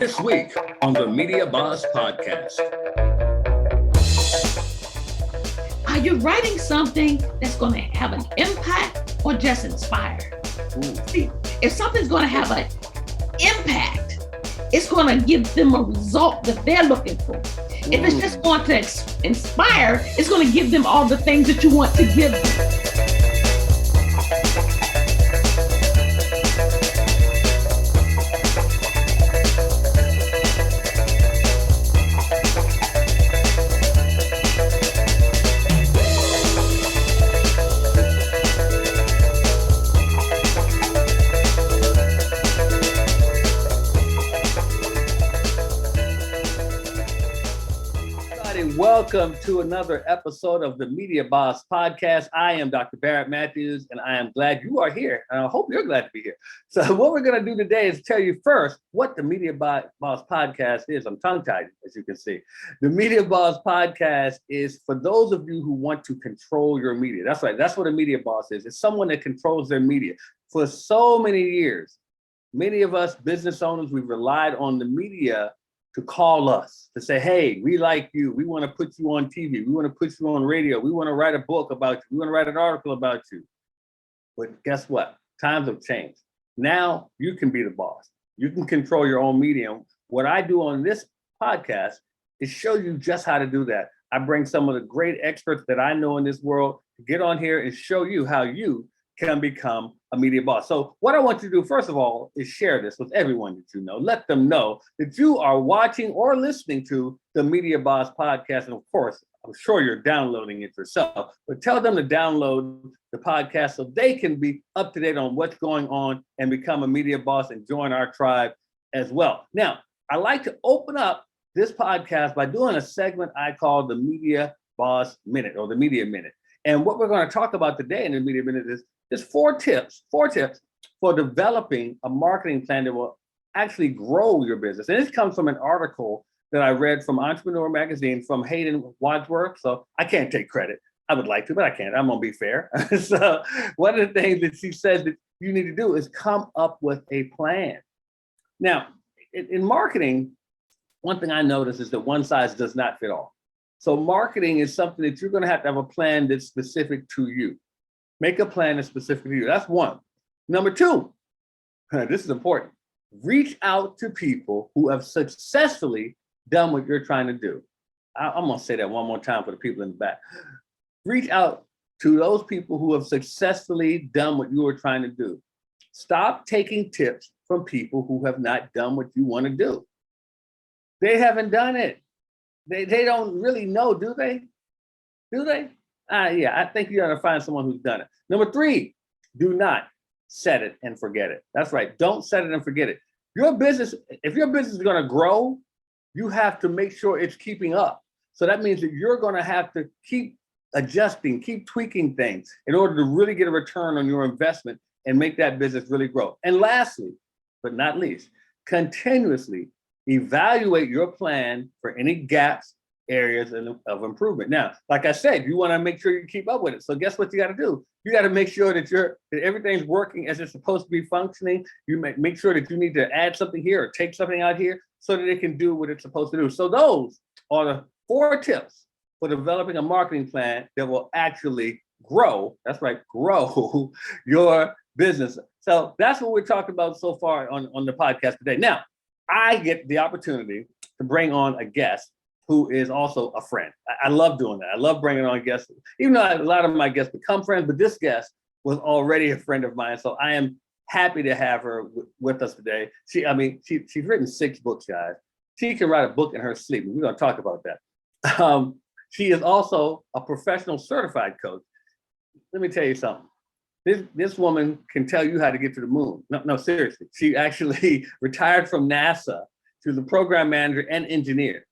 This week on the Media Boss Podcast. Are you writing something that's going to have an impact or just inspire? See, if something's going to have an impact, it's going to give them a result that they're looking for. If it's just going to inspire, it's going to give them all the things that you want to give them. Welcome to another episode of the Media Boss Podcast. I am Dr. Barrett Matthews, and I am glad you are here. And I hope you're glad to be here. So what we're going to do today is tell you first what the Media Boss Podcast is. I'm tongue-tied, as you can see. The Media Boss Podcast is for those of you who want to control your media. That's right. That's what a media boss is. It's someone that controls their media. For so many years, many of us business owners, we've relied on the media to call us, to say, hey, we like you. We want to put you on TV. We want to put you on radio. We want to write a book about you. We want to write an article about you. But guess what? Times have changed. Now you can be the boss. You can control your own medium. What I do on this podcast is show you just how to do that. I bring some of the great experts that I know in this world to get on here and show you how you can become a media boss. So what I want you to do, first of all, is share this with everyone that you know. Let them know that you are watching or listening to the Media Boss Podcast. And of course, I'm sure you're downloading it yourself, but tell them to download the podcast so they can be up to date on what's going on and become a media boss and join our tribe as well. Now, I like to open up this podcast by doing a segment I call the Media Boss Minute or the Media Minute. And what we're going to talk about today in the Media Minute is four tips for developing a marketing plan that will actually grow your business. And this comes from an article that I read from Entrepreneur Magazine from Hayden Wadsworth. So I can't take credit. I would like to, but I can't. I'm going to be fair. So one of the things that she says that you need to do is come up with a plan. Now, in marketing, one thing I notice is that one size does not fit all. So marketing is something that you're going to have a plan that's specific to you. Make a plan that's specific to you. That's one. Number two, this is important. Reach out to people who have successfully done what you're trying to do. I'm going to say that one more time for the people in the back. Reach out to those people who have successfully done what you were trying to do. Stop taking tips from people who have not done what you want to do. They haven't done it. They don't really know, do they? Do they? Yeah, I think you got to find someone who's done it. Number three, do not set it and forget it. That's right. Don't set it and forget it. If your business is going to grow, you have to make sure it's keeping up. So that means that you're going to have to keep adjusting, keep tweaking things in order to really get a return on your investment and make that business really grow. And lastly, but not least, continuously evaluate your plan for any gaps, areas of improvement. Now, like I said, you want to make sure you keep up with it. So guess what you got to do? You got to make sure that everything's working as it's supposed to be functioning. You make sure that you need to add something here or take something out here so that it can do what it's supposed to do. So those are the four tips for developing a marketing plan that will actually grow. That's right, grow your business. So that's what we're talking about so far on the podcast today. Now, I get the opportunity to bring on a guest who is also a friend. I love doing that. I love bringing on guests, even though a lot of my guests become friends, but this guest was already a friend of mine. So I am happy to have her with us today. She's written 6 books, guys. She can write a book in her sleep. We're going to talk about that. She is also a professional certified coach. Let me tell you something. This woman can tell you how to get to the moon. No, seriously. She actually retired from NASA. She was a program manager and engineer.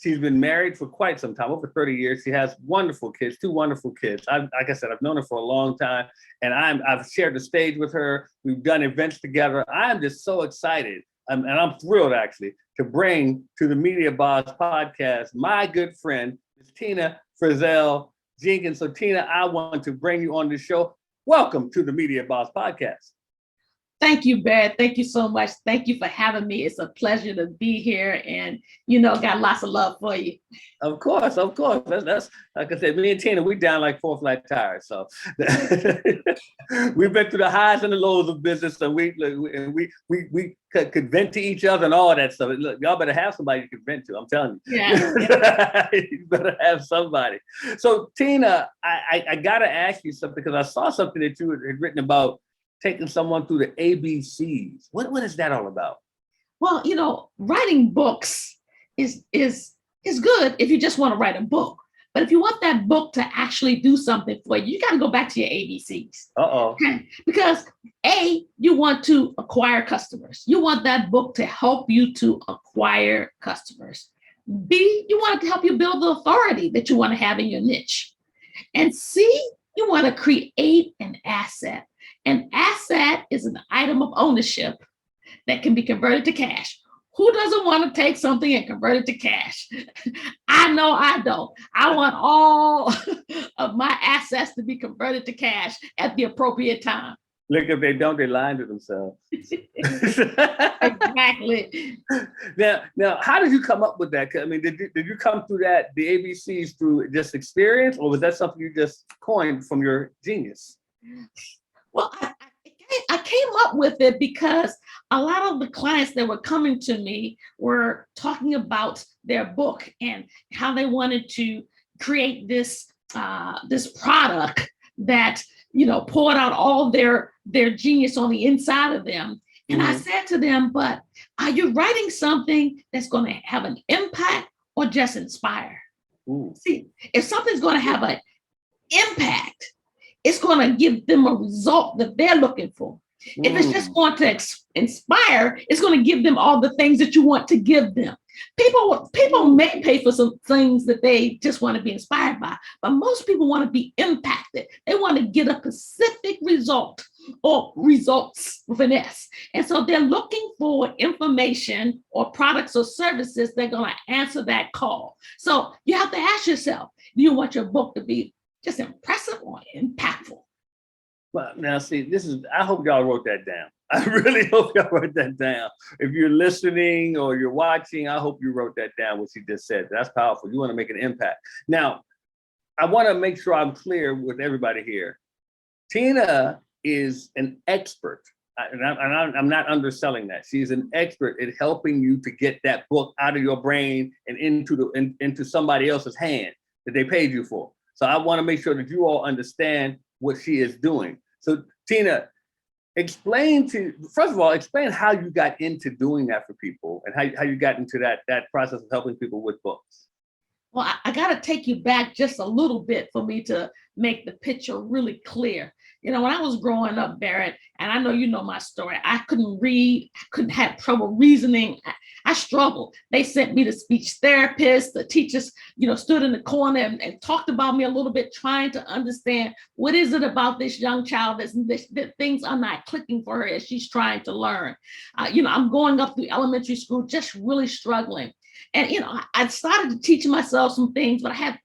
She's been married for quite some time, over 30 years. She has wonderful kids, 2 wonderful kids. Like I said, I've known her for a long time, and I've shared the stage with her. We've done events together. I'm just so excited, and I'm thrilled, actually, to bring to the Media Boss Podcast my good friend, Tina Frizzell-Jenkins. So, Tina, I want to bring you on the show. Welcome to the Media Boss Podcast. Thank you, Barrett. Thank you so much. Thank you for having me. It's a pleasure to be here, and got lots of love for you. Of course, of course. That's like I said, me and Tina, we down like four flat tires. So we've been through the highs and the lows of business, and we could vent to each other and all that stuff. Look, y'all better have somebody you can vent to. I'm telling you. Yeah. You better have somebody. So Tina, I gotta ask you something because I saw something that you had written about taking someone through the ABCs. What is that all about? Well, writing books is good if you just want to write a book. But if you want that book to actually do something for you, you got to go back to your ABCs. Okay? Because A, you want to acquire customers. You want that book to help you to acquire customers. B, you want it to help you build the authority that you want to have in your niche. And C, you want to create an asset. An asset is an item of ownership that can be converted to cash. Who doesn't want to take something and convert it to cash? I know I don't. I want all of my assets to be converted to cash at the appropriate time. Look, if they don't, they lying to themselves. Exactly. Now, how did you come up with that? I mean, did you come through the ABCs through just experience, or was that something you just coined from your genius? Well, I came up with it because a lot of the clients that were coming to me were talking about their book and how they wanted to create this product that poured out all their genius on the inside of them. And I said to them, but are you writing something that's going to have an impact or just inspire? Ooh. See, if something's going to have an impact, it's going to give them a result that they're looking for. If it's just going to inspire, it's going to give them all the things that you want to give them. People may pay for some things that they just want to be inspired by, but most people want to be impacted. They want to get a specific result or results with an S. And so they're looking for information or products or services that are going to answer that call. So you have to ask yourself, do you want your book to be just impressive or impactful? Well, now see, I hope y'all wrote that down. I really hope y'all wrote that down. If you're listening or you're watching, I hope you wrote that down, what she just said. That's powerful. You want to make an impact. Now, I want to make sure I'm clear with everybody here. Tina is an expert, and I'm not underselling that. She's an expert at helping you to get that book out of your brain and into somebody else's hand that they paid you for. So I want to make sure that you all understand what she is doing. So Tina, explain how you got into doing that for people and how you got into that process of helping people with books. Well, I got to take you back just a little bit for me to make the picture really clear. When I was growing up, Barrett, and I know you know my story, I couldn't read, I couldn't have trouble reasoning. I struggled. They sent me to speech therapists. The teachers, stood in the corner and talked about me a little bit, trying to understand what is it about this young child that things are not clicking for her as she's trying to learn. I'm going up through elementary school, just really struggling. And, I started to teach myself some things, but I had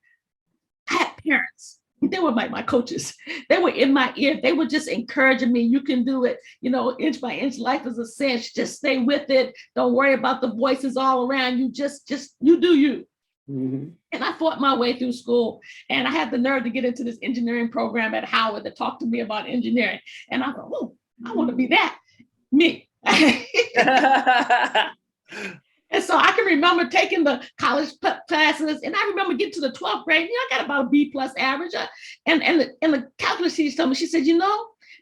parents. They were my coaches. They were in my ear. They were just encouraging me. You can do it. Inch by inch, life is a cinch. Just stay with it. Don't worry about the voices all around you. Just you do you. Mm-hmm. And I fought my way through school. And I had the nerve to get into this engineering program at Howard that talked to me about engineering. And I thought, oh, I want to be that. Me. And so I can remember taking the college classes, and I remember getting to the 12th grade. I got about a B+ average. And the calculus teacher told me, she said,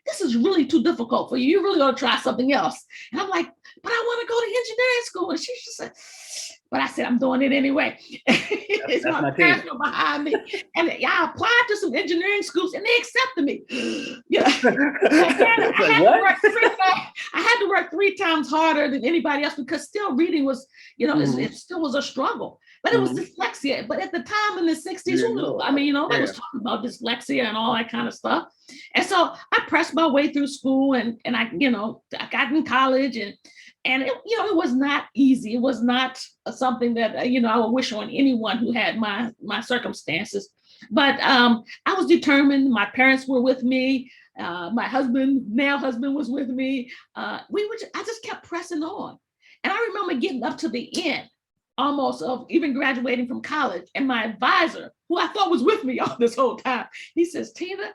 this is really too difficult for you. You really ought to try something else. And I'm like, but I want to go to engineering school. And she just said, but I said, I'm doing it anyway. It's my parents were behind me. And I applied to some engineering schools and they accepted me. I had to work 3 times harder than anybody else because still reading was, it still was a struggle. But it was dyslexia. But at the time in the 60s, who knew? I mean, they was talking about dyslexia and all that kind of stuff. And so I pressed my way through school and I got in college and it was not easy. It was not something that, I would wish on anyone who had my circumstances. But I was determined. My parents were with me. My now husband was with me. I just kept pressing on. And I remember getting up to the end almost of even graduating from college. And my advisor, who I thought was with me all this whole time, he says, Tina,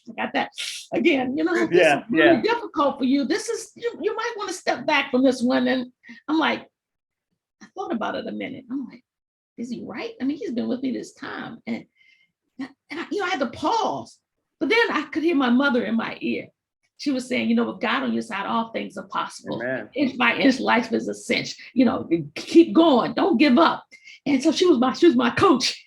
I got that again, this is really difficult for you. This is, you might want to step back from this one. And I'm like, I thought about it a minute. I'm like, is he right? I mean, he's been with me this time. And I had to pause. But then I could hear my mother in my ear. She was saying, with God on your side, all things are possible. Amen. Inch by inch, life is a cinch. Keep going. Don't give up. And so she was my coach.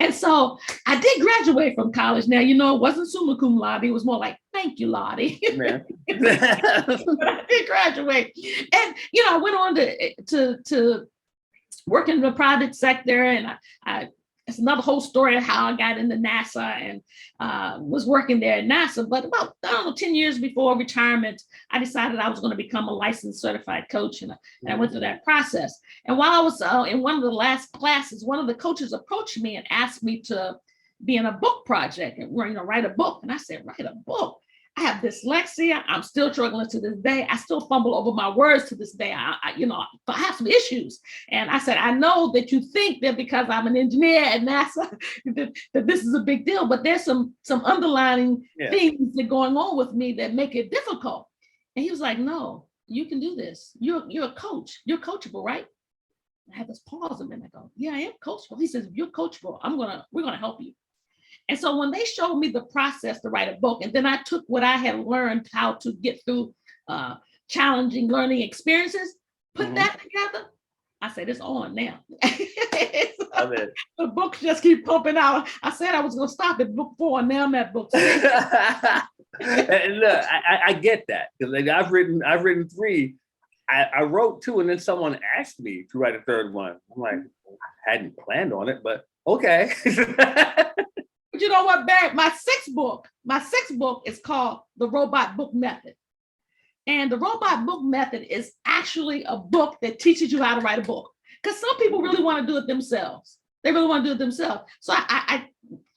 And so I did graduate from college. Now, it wasn't summa cum laude. It was more like, thank you, Lottie. But I did graduate. And, I went on to work in the private sector. And it's another whole story of how I got into NASA and was working there at NASA. But about, 10 years before retirement, I decided I was going to become a licensed certified coach. And I went through that process. And while I was in one of the last classes, one of the coaches approached me and asked me to be in a book project and write a book. And I said, write a book? I have dyslexia. I'm still struggling to this day. I still fumble over my words to this day. I have some issues. And I said, I know that you think that because I'm an engineer at NASA, that this is a big deal, but there's some underlying things that are going on with me that make it difficult. And he was like, no, you can do this. You're a coach. You're coachable, right? I had this pause a minute. I go, yeah, I am coachable. He says, you're coachable. We're going to help you. And so when they showed me the process to write a book, and then I took what I had learned how to get through challenging learning experiences, put that together, I said, it's on now. Love it. The books just keep pumping out. I said I was going to stop at book 4, and now I'm at book 6. And look, I get that, because I've written 3. I wrote 2, and then someone asked me to write a 3rd one. I'm like, I hadn't planned on it, but okay. But you know what, Barrett? My sixth book is called The Robot Book Method. And the Robot Book Method is actually a book that teaches you how to write a book. Because some people really want to do it themselves. They really want to do it themselves. So I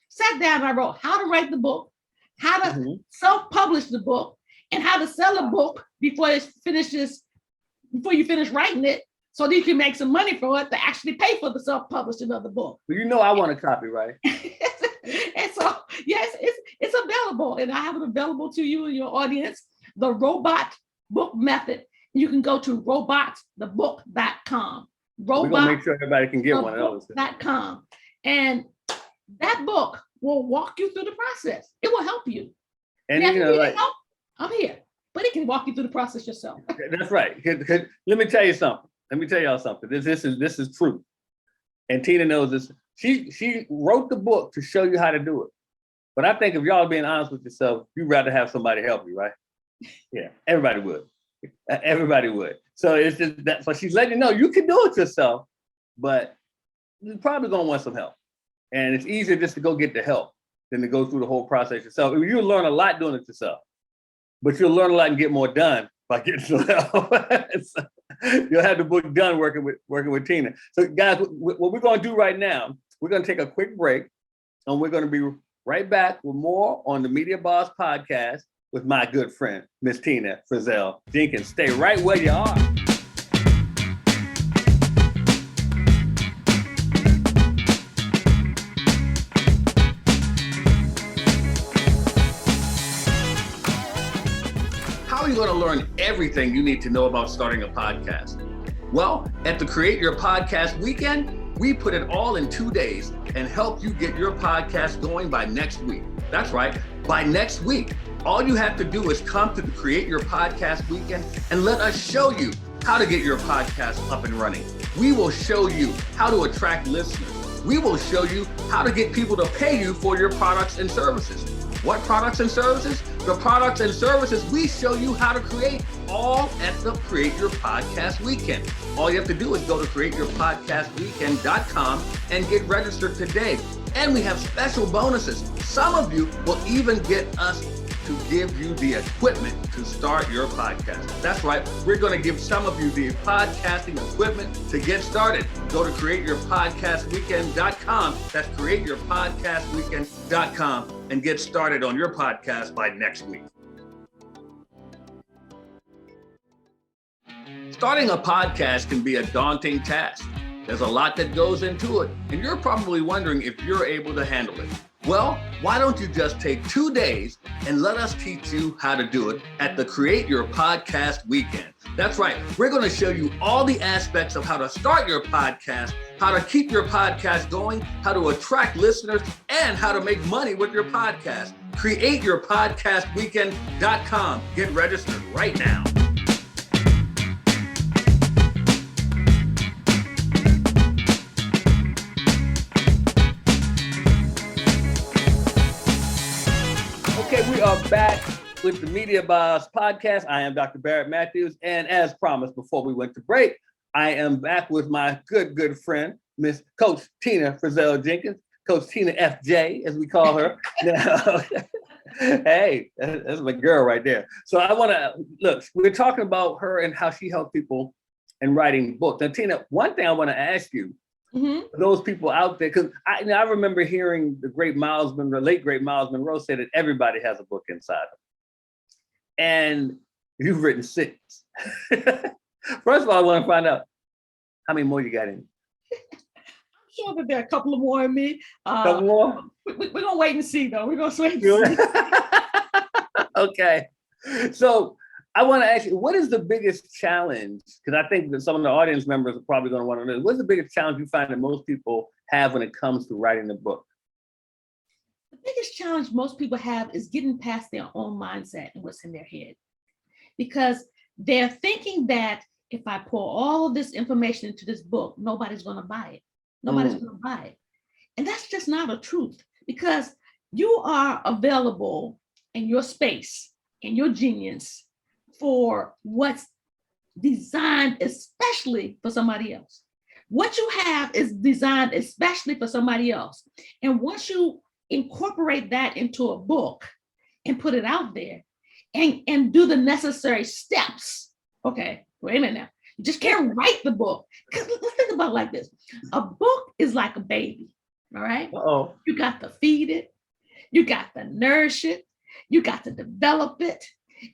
sat down and I wrote how to write the book, how to self-publish the book, and how to sell a book before you finish writing it, so that you can make some money for it to actually pay for the self-publishing of the book. Well, I want a copy, right? And so, yes, it's available, and I have it available to you and your audience, the Robot Book Method. You can go to robotsthebook.com. We're going to make sure everybody can get one of those. .com. And that book will walk you through the process. It will help you. And help, I'm here, but it can walk you through the process yourself. That's right. Let me tell you something. Let me tell y'all something. This is truth. And Tina knows this. She wrote the book to show you how to do it. But I think if y'all are being honest with yourself, you'd rather have somebody help you, right? Yeah, everybody would. Everybody would. So it's just that. So she's letting you know you can do it yourself, but you're probably gonna want some help. And it's easier just to go get the help than to go through the whole process yourself. You'll learn a lot doing it yourself, but you'll learn a lot and get more done by getting some help. So you'll have the book done working with Tina. So guys, what we're gonna do right now, we're gonna take a quick break, and we're gonna be right back with more on the Media Boss Podcast with my good friend, Miss Tina Frizzell-Jenkins. Stay right where you are. How are you going to learn everything you need to know about starting a podcast? Well, at the Create Your Podcast Weekend, we put it all in 2 days and help you get your podcast going by next week. That's right, by next week. All you have to do is come to the Create Your Podcast Weekend and let us show you how to get your podcast up and running. We will show you how to attract listeners. We will show you how to get people to pay you for your products and services. What products and services? The products and services we show you how to create, all at the Create Your Podcast Weekend. All you have to do is go to createyourpodcastweekend.com and get registered today. And we have special bonuses. Some of you will even get us to give you the equipment to start your podcast. That's right. We're going to give some of you the podcasting equipment to get started. Go to createyourpodcastweekend.com. That's createyourpodcastweekend.com and get started on your podcast by next week. Starting a podcast can be a daunting task. There's a lot that goes into it, and you're probably wondering if you're able to handle it. Well, why don't you just take 2 days and let us teach you how to do it at the Create Your Podcast Weekend. That's right. We're going to show you all the aspects of how to start your podcast, how to keep your podcast going, how to attract listeners, and how to make money with your podcast. CreateYourPodcastWeekend.com. Get registered right now. Okay, we are back with the Media Boss podcast. I am Dr. Barrett Matthews, and as promised before we went to break, I am back with my good friend, Miss Coach Tina Frizzell-Jenkins, Coach Tina FJ, as we call her. Now, hey, that's my girl right there. So I want to look. We're talking about her and how she helped people in writing books. Now, Tina, one thing I want to ask you. For those people out there, because I remember hearing the late great Miles Monroe say that everybody has a book inside them. And you've written 6. First of all, I want to find out how many more you got in. I'm sure that there are a couple of more in me. Couple more? We're going to wait and see, though. We're going to wait and see. Okay. So I want to ask you, what is the biggest challenge? Because I think that some of the audience members are probably going to want to know, what's the biggest challenge you find that most people have when it comes to writing a book? The biggest challenge most people have is getting past their own mindset and what's in their head. Because they're thinking that if I pour all of this information into this book, nobody's going to buy it. Nobody's going to buy it. And that's just not a truth, because you are available in your space, in your genius, for what's designed especially for somebody else. What you have is designed especially for somebody else. And once you incorporate that into a book and put it out there and do the necessary steps, okay, wait a minute now. You just can't write the book. Because let's think about it like this. A book is like a baby, all right? Uh-oh. You got to feed it. You got to nourish it. You got to develop it.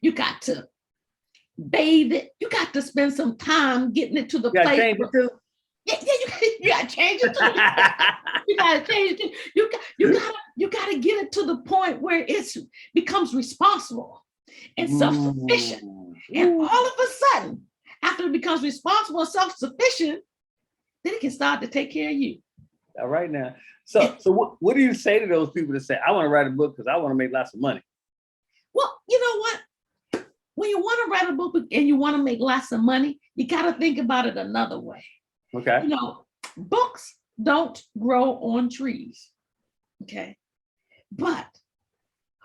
You got to bathe it. You got to spend some time getting it to the place. Change it too? Yeah, you got to change it too. You got to change it too. You got to get it to the point where it becomes responsible and self-sufficient. And all of a sudden, after it becomes responsible and self-sufficient, then it can start to take care of you. All right now. So what do you say to those people that say, I want to write a book because I want to make lots of money? Well, you know what? When you want to write a book and you want to make lots of money, you got to think about it another way. Okay. You know, books don't grow on trees. Okay. But,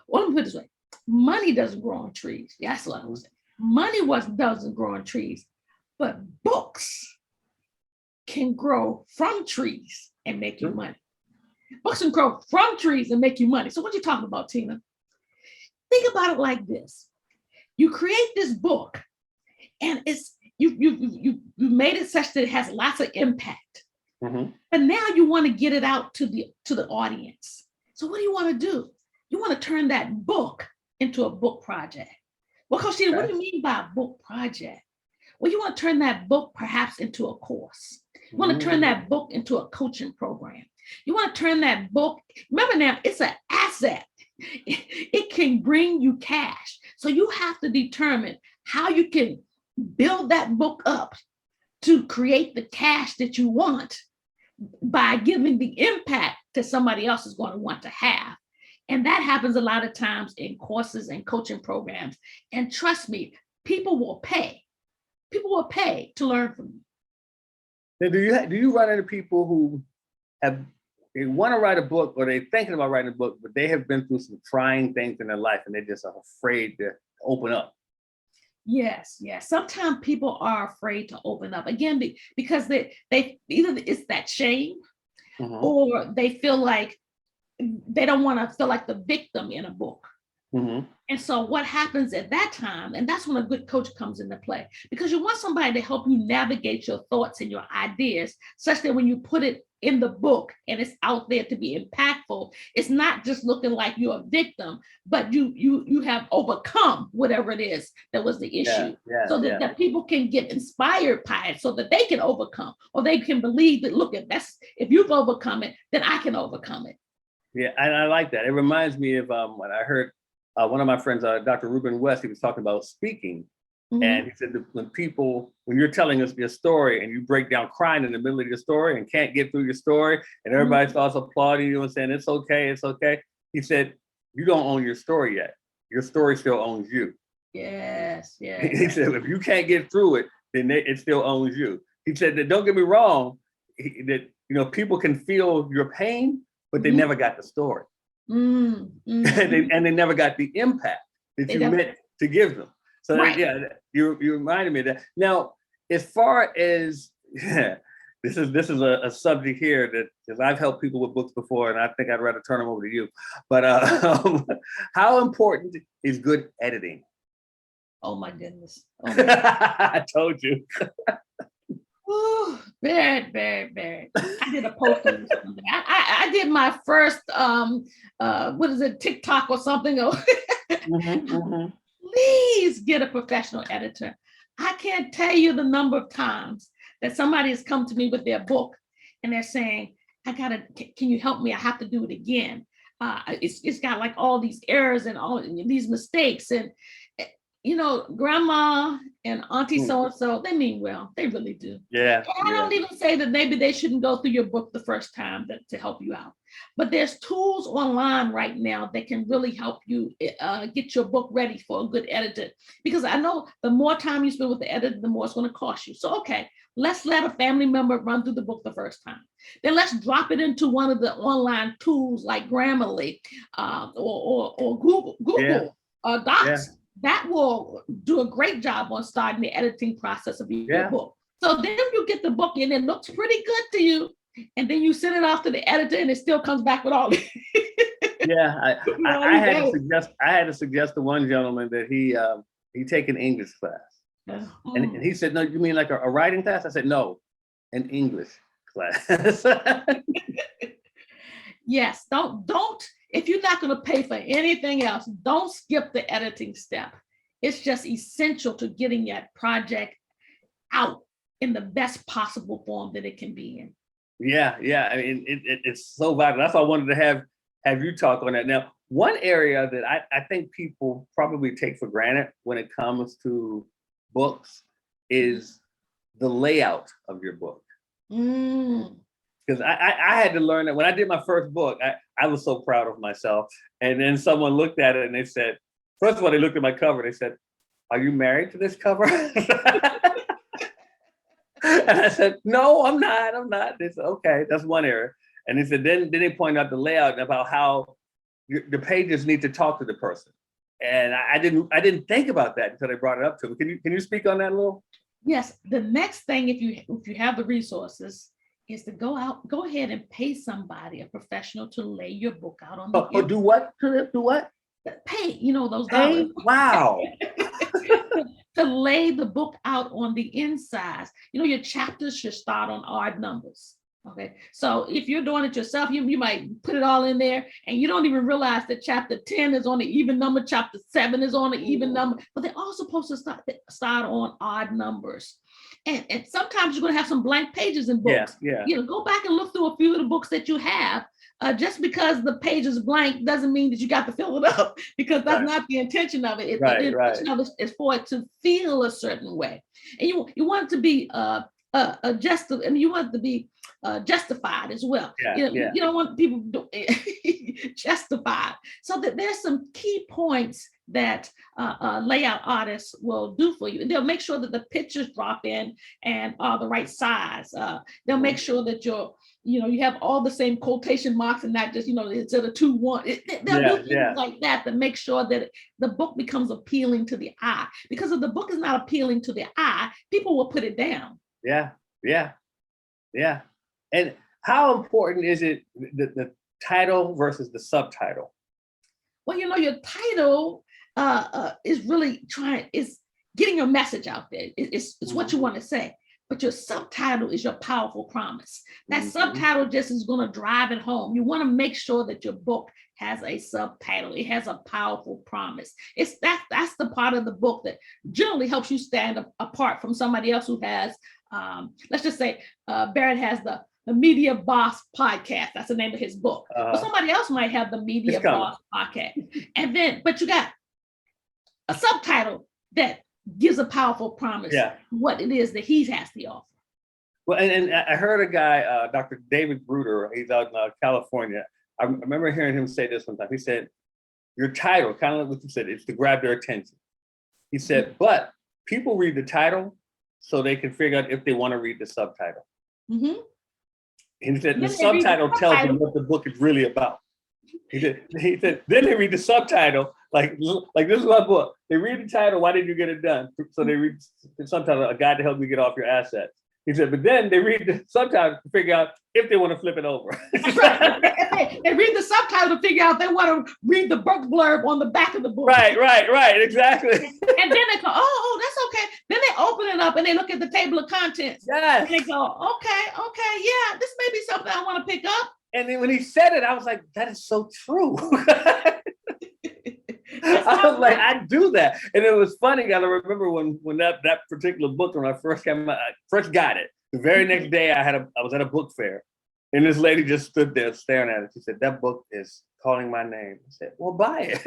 well, let me put it this way. Money doesn't grow on trees. Yeah, that's what I was saying. Money doesn't grow on trees, but books can grow from trees and make you money. Books can grow from trees and make you money. So what you talking about, Tina? Think about it like this. You create this book, and it's you made it such that it has lots of impact. But now you want to get it out to the audience. So what do you want to do? You want to turn that book into a book project. Well, Coach Tina, what do you mean by a book project? Well, you want to turn that book perhaps into a course. You want to turn that book into a coaching program. You want to turn that book, remember now, it's an asset. It can bring you cash. So you have to determine how you can build that book up to create the cash that you want by giving the impact that somebody else is going to want to have. And that happens a lot of times in courses and coaching programs. And trust me, people will pay. People will pay to learn from you. Now, do you run into people who they want to write a book, or they're thinking about writing a book, but they have been through some trying things in their life and they just are afraid to open up? Yes. Sometimes people are afraid to open up, again, because they either it's that shame, or they feel like they don't want to feel like the victim in a book. Mm-hmm. And so what happens at that time, and that's when a good coach comes into play, because you want somebody to help you navigate your thoughts and your ideas such that when you put it in the book and it's out there to be impactful, it's not just looking like you're a victim, but you have overcome whatever it is that was the issue. So that people can get inspired by it so that they can overcome, or they can believe that, look, if you've overcome it, then I can overcome it. Yeah, and I like that. It reminds me of when I heard one of my friends, Dr. Ruben West, he was talking about speaking. Mm-hmm. And he said that when you're telling us your story and you break down crying in the middle of your story and can't get through your story and everybody mm-hmm. starts applauding you and saying, it's okay. He said, you don't own your story yet. Your story still owns you. Yes. He said, if you can't get through it, then it still owns you. He said that, don't get me wrong, that people can feel your pain, but they mm-hmm. never got the story. Mm-hmm. and they never got the impact that you meant to give them. So right. You reminded me of that. Now, as far as this is a subject here that, because I've helped people with books before, and I think I'd rather turn them over to you. But how important is good editing? Oh my goodness! I told you. Oh, very, very, very. I did a post on something. I did my first TikTok or something. Mm-hmm, mm-hmm. Please get a professional editor. I can't tell you the number of times that somebody has come to me with their book and they're saying, can you help me? I have to do it again. It's got like all these errors and all these mistakes, and grandma and auntie so-and-so, they mean well. They really do. Yeah. And I don't even say that maybe they shouldn't go through your book the first time to help you out. But there's tools online right now that can really help you get your book ready for a good editor. Because I know the more time you spend with the editor, the more it's going to cost you. So, okay, let's let a family member run through the book the first time. Then let's drop it into one of the online tools like Grammarly or Google Docs. Yeah. That will do a great job on starting the editing process of your book. So then you get the book in, it looks pretty good to you, and then you send it off to the editor, and it still comes back with all. Yeah, I had to suggest to one gentleman that he take an English class, and he said, "No, you mean like a writing class?" I said, "No, an English class." Yes, don't. If you're not going to pay for anything else, don't skip the editing step. It's just essential to getting that project out in the best possible form that it can be in. Yeah. I mean, it's so vital. That's why I wanted to have you talk on that. Now, one area that I think people probably take for granted when it comes to books is the layout of your book. Because I had to learn that when I did my first book, I was so proud of myself. And then someone looked at it and they said, first of all, they looked at my cover. They said, "Are you married to this cover?" And I said, "No, I'm not. They said, "Okay, that's one area." And they said, then they pointed out the layout about how the pages need to talk to the person. And I didn't think about that until they brought it up to me. Can you speak on that a little? Yes. The next thing, if you have the resources, is to go ahead and pay somebody, a professional, to lay your book out on the do what? Do what? Pay, those dollars. Wow. To lay the book out on the insides. Your chapters should start on odd numbers. Okay. So if you're doing it yourself, you might put it all in there and you don't even realize that chapter 10 is on the even number, chapter 7 is on the even number, but they're all supposed to start on odd numbers. And sometimes you're going to have some blank pages in books. Yeah. Go back and look through a few of the books that you have. Just because the page is blank doesn't mean that you got to fill it up, because that's not the intention of it. The intention of it is for it to feel a certain way. And you want it to be adjusted, and you want it to be justified as well. You don't want people justified. So that there's some key points that layout artists will do for you. They'll make sure that the pictures drop in and are the right size. They'll make sure that you have all the same quotation marks and not just, instead of 2, 1. They'll do things like that to make sure that the book becomes appealing to the eye. Because if the book is not appealing to the eye, people will put it down. Yeah. And how important is it, the title versus the subtitle? Well, your title is really is getting your message out there. It's what you want to say. But your subtitle is your powerful promise. That subtitle just is going to drive it home. You want to make sure that your book has a subtitle. It has a powerful promise. That's the part of the book that generally helps you stand apart from somebody else who has, let's just say, Barrett has the Media Boss podcast. That's the name of his book. But somebody else might have the Media Boss podcast. But you got a subtitle that gives a powerful promise what it is that he has to offer. Well, and I heard a guy, Dr. David Bruder, he's out in California. I remember hearing him say this one time. He said, your title, kind of like what you said, it's to grab their attention. He said, but people read the title so they can figure out if they want to read the subtitle. And he said, the subtitle tells them what the book is really about. He said, then they read the subtitle, like this is my book. They read the title, why did you get it done? So they read the subtitle, a guide to help you get off your assets. He said, but then they read the subtitle to figure out if they want to flip it over. Right. They read the subtitle to figure out they want to read the book blurb on the back of the book. Right, exactly. And then they go, oh, that's okay. Then they open it up and they look at the table of contents. Yes. And they go, okay, yeah, this may be something I want to pick up. And then when he said it, I was like, that is so true. I was like, I do that. And it was funny, I remember when that particular book, when I first got it, the very next day I was at a book fair, and this lady just stood there staring at it. She said, that book is calling my name. I said, well, buy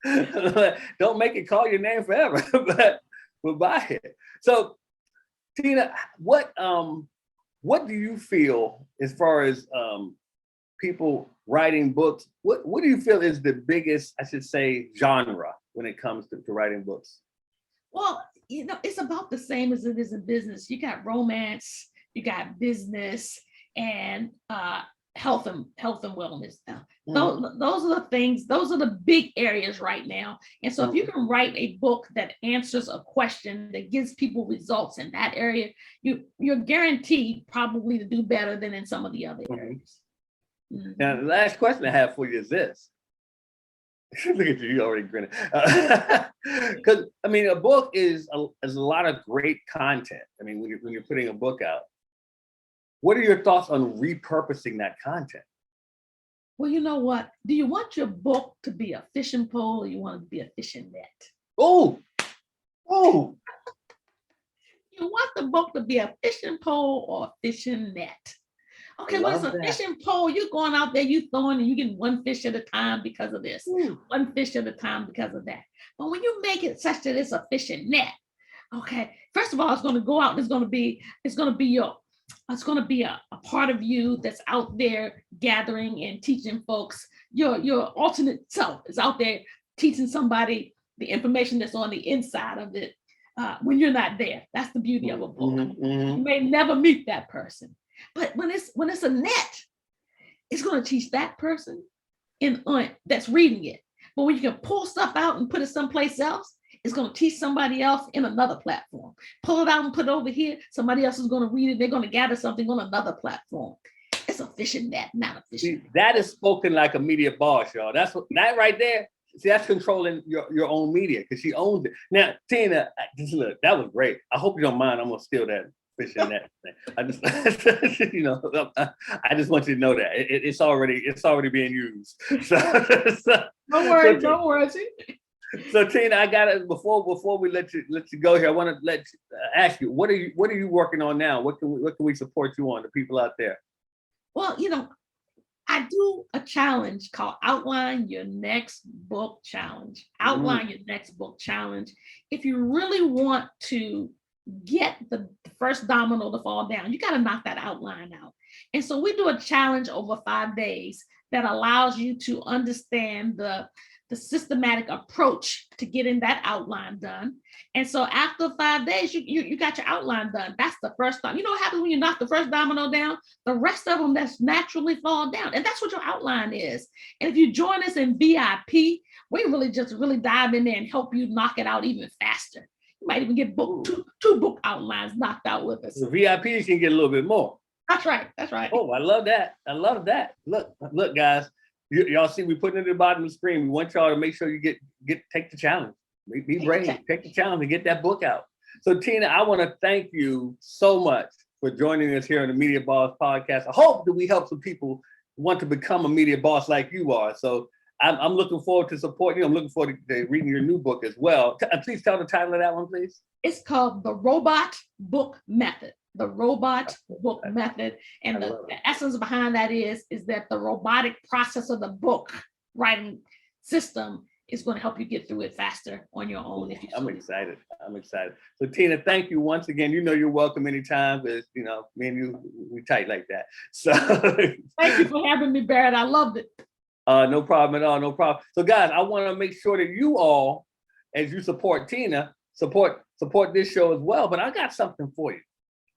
it. Don't make it call your name forever, but we'll buy it. So, Tina, what do you feel as far as people writing books? What do you feel is the biggest, I should say, genre when it comes to writing books? Well, it's about the same as it is in business. You got romance, you got business, and health and wellness. Those are the things. Those are the big areas right now. And so, if you can write a book that answers a question that gives people results in that area, you're guaranteed probably to do better than in some of the other areas. Now, the last question I have for you is this. Look at you already grinning. Because I mean, a book is a lot of great content. I mean, when you're putting a book out, what are your thoughts on repurposing that content? Well, you know what? Do you want your book to be a fishing pole, or you want it to be a fishing net? Oh. You want the book to be a fishing pole or a fishing net? Okay, when it's a fishing pole, you're going out there, you throwing, and you getting one fish at a time because of this, one fish at a time because of that. But when you make it such that it's a fishing net, okay, first of all, it's going to go out. It's going to be a part of you that's out there gathering and teaching folks. Your alternate self is out there teaching somebody the information that's on the inside of it when you're not there. That's the beauty of a book. You may never meet that person. But when it's a net, it's going to teach that person that's reading it. But when you can pull stuff out and put it someplace else, it's going to teach somebody else in another platform. Pull it out and put it over here. Somebody else is going to read it. They're going to gather something on another platform. It's a fishing net, not a fishing net. That is spoken like a media boss, y'all. That right there. See, that's controlling your own media because she owns it. Now, Tina, look, that was great. I hope you don't mind. I'm going to steal that. Fishing net. I just, I just want you to know that it's already being used. So don't worry. So Tina, I got it before we let you go here. I want to ask you, what are you working on now? What can we support you on, the people out there? Well, I do a challenge called Outline Your Next Book Challenge. Outline your next book challenge. If you really want to get the first domino to fall down, you got to knock that outline out. And so we do a challenge over 5 days that allows you to understand the systematic approach to getting that outline done. And so after 5 days, you got your outline done. That's the first time. You know what happens when you knock the first domino down? The rest of them that's naturally fall down. And that's what your outline is. And if you join us in VIP, we really dive in there and help you knock it out even faster. You might even get two book outlines knocked out with us. The VIPs can get a little bit more. That's right. Oh, I love that. Look, guys, Y'all see, we put it at the bottom of the screen. We want y'all to make sure you take the challenge. Be brave, take the challenge and get that book out. So Tina, I want to thank you so much for joining us here on the Media Boss Podcast. I hope that we help some people want to become a media boss like you are. So I'm looking forward to supporting you. I'm looking forward to reading your new book as well. Please tell the title of that one, please. It's called The Robot Book Method. The Robot Book Method. And the essence behind that is that the robotic process of the book writing system is going to help you get through it faster on your own. I'm excited. So Tina, thank you once again. You know you're welcome anytime, because me and you, we tight like that. So thank you for having me, Barrett. I loved it. No problem at all. No problem. So guys, I want to make sure that you all, as you support Tina, support this show as well. But I got something for you.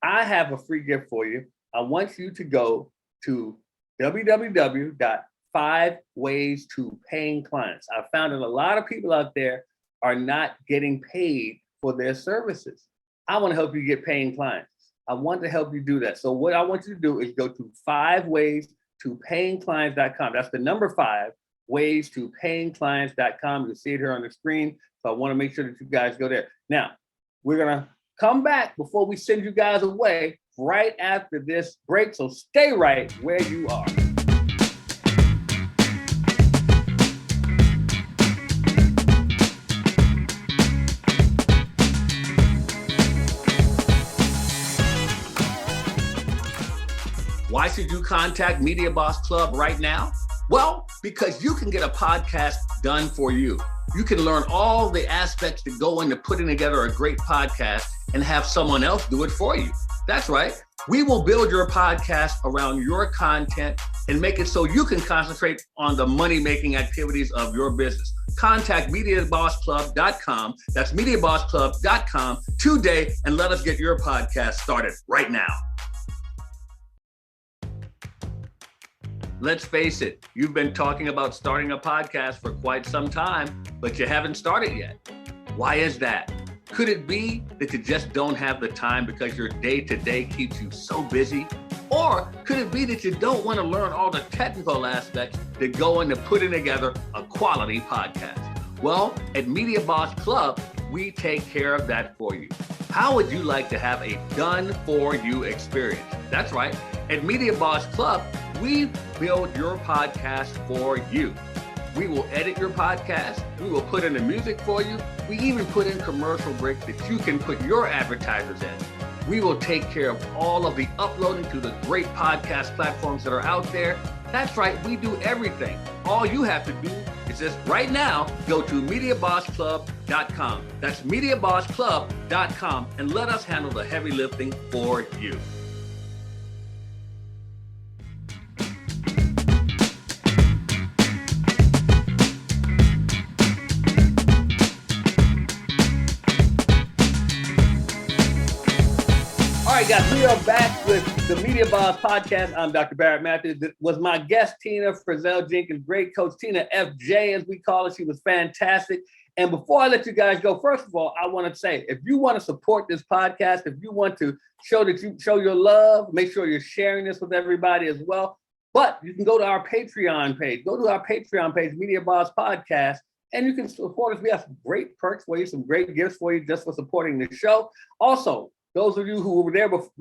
I have a free gift for you. I want you to go to www.5waystoPayingClients. I found that a lot of people out there are not getting paid for their services. I want to help you get paying clients. I want to help you do that. So what I want you to do is go to 5waystoPayingClients.com. That's the number 5, waystoPayingClients.com. You'll see it here on the screen. So I want to make sure that you guys go there. Now, we're going to come back before we send you guys away right after this break. So stay right where you are. Why should you contact Media Boss Club right now? Well, because you can get a podcast done for you. You can learn all the aspects that go into putting together a great podcast and have someone else do it for you. That's right. We will build your podcast around your content and make it so you can concentrate on the money-making activities of your business. Contact MediaBossClub.com. That's MediaBossClub.com today, and let us get your podcast started right now. Let's face it, you've been talking about starting a podcast for quite some time, but you haven't started yet. Why is that? Could it be that you just don't have the time because your day-to-day keeps you so busy? Or could it be that you don't want to learn all the technical aspects that go into putting together a quality podcast? Well, at Media Boss Club, we take care of that for you. How would you like to have a done-for-you experience? That's right. At Media Boss Club, we build your podcast for you. We will edit your podcast. We will put in the music for you. We even put in commercial breaks that you can put your advertisers in. We will take care of all of the uploading to the great podcast platforms that are out there. That's right, we do everything. All you have to do is just right now go to MediaBossClub.com. That's MediaBossClub.com, and let us handle the heavy lifting for you. All right, guys, we are back with the Media Boss Podcast. I'm Dr. Barrett Matthews. It was my guest, Tina Frizzell-Jenkins, great coach, Tina FJ, as we call her. She was fantastic. And before I let you guys go, first of all, I want to say, if you want to support this podcast, if you want to show your love, make sure you're sharing this with everybody as well. But you can go to our Patreon page. Go to our Patreon page, Media Boss Podcast, and you can support us. We have some great perks for you, some great gifts for you just for supporting the show. Also, those of you who were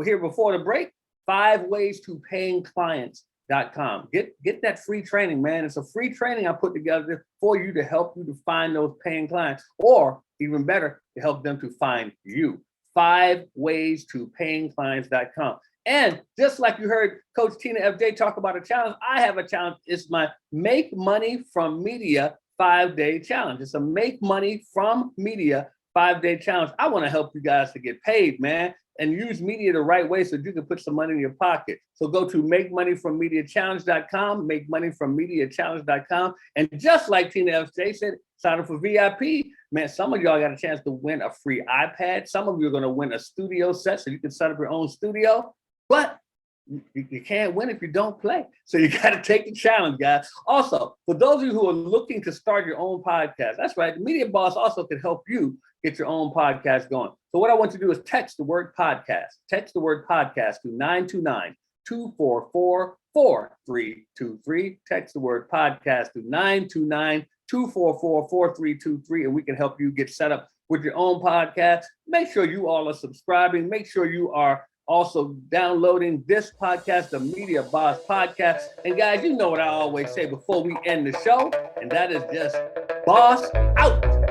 here before the break, 5waystoPayingClients.com. Get that free training, man. It's a free training I put together for you to help you to find those paying clients, or even better, to help them to find you. 5waystoPayingClients.com. And just like you heard Coach Tina FJ talk about a challenge, I have a challenge. It's my Make Money from Media 5-Day Challenge. It's a Make Money from Media 5-Day Challenge. I want to help you guys to get paid, man, and use media the right way so you can put some money in your pocket. So go to MakeMoneyFromMediaChallenge.com, MakeMoneyFromMediaChallenge.com. And just like Tina FJ said, sign up for VIP. Man, some of y'all got a chance to win a free iPad. Some of you are going to win a studio set so you can set up your own studio. But you can't win if you don't play. So you got to take the challenge, guys. Also, for those of you who are looking to start your own podcast, that's right, the Media Boss also can help you get your own podcast going. So what I want you to do is text the word podcast. Text the word podcast to 4323. Text the word podcast to 929-244-4323, and we can help you get set up with your own podcast. Make sure you all are subscribing. Make sure you are also downloading this podcast, the Media Boss Podcast. And guys, you know what I always say before we end the show, and that is just boss out.